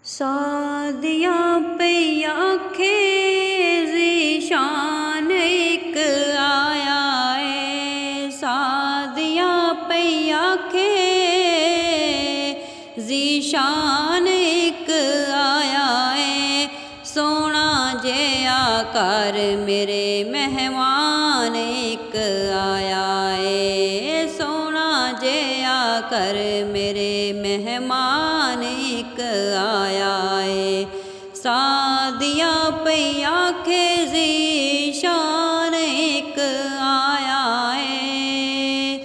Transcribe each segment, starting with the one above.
सादिया पे आखे ज़ीशान एक आया है। सादिया पे आखे ज़ीशान एक आया है। सोना जया कर मेरे मेहमान एक आया है। सोना जया कर मेरे मेहमान एक आया है। सादिया पे आखे ज़ीशान एक आया है।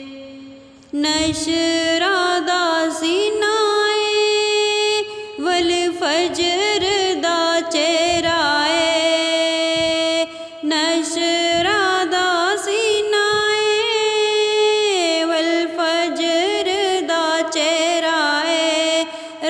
नशरा दा सीना है वल फजर दा चेहरा है। नशरा दा सीना है वल फजर दा चेहरा है।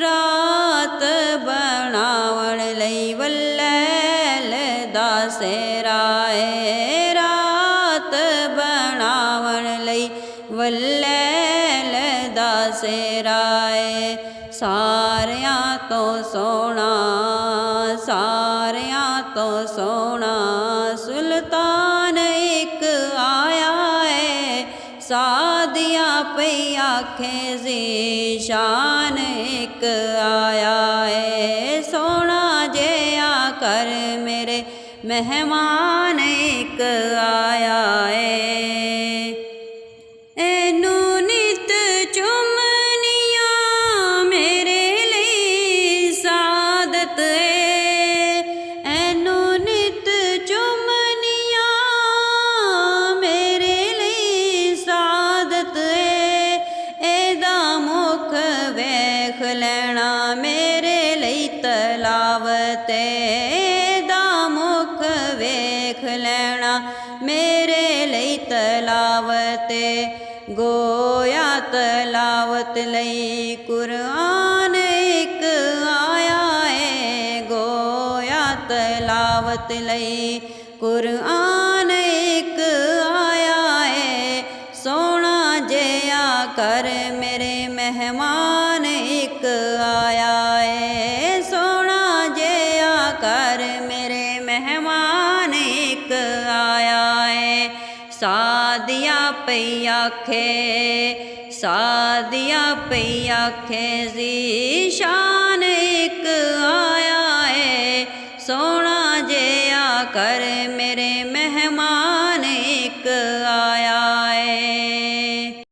रात बनावण लई वल्लैल दा सेहरा है। रात बनावण लई वल्लैल दा सेहरा है। सारियां तो सोना सारियां तो सोना सुल्तान एक आया है। सादिया पे आखे ज़ीशान एक आया है। सोना जया कर मेरे मेहमान एक आया है। एनू नित चुमनिया मेरे लिए सादत है। एनू नित चुमनिया मेरे लिए सादत है। एदा मुख वेख लेना मेरे लिए तलावत है। एदा मुख वेख लेना मेरे लिए तलावत है। गोया तलावत लई कुरान एक आया है। गोया तलावत लई कुरान एक आया है। सोना जया कर मेरे मेहमान एक आया है। सोना जया कर मेरे मेहमान एक आया है। सादिया पे आखे सादिया पे आखे ज़ीशान एक आया है। सोना जया कर मेरे मेहमान एक आया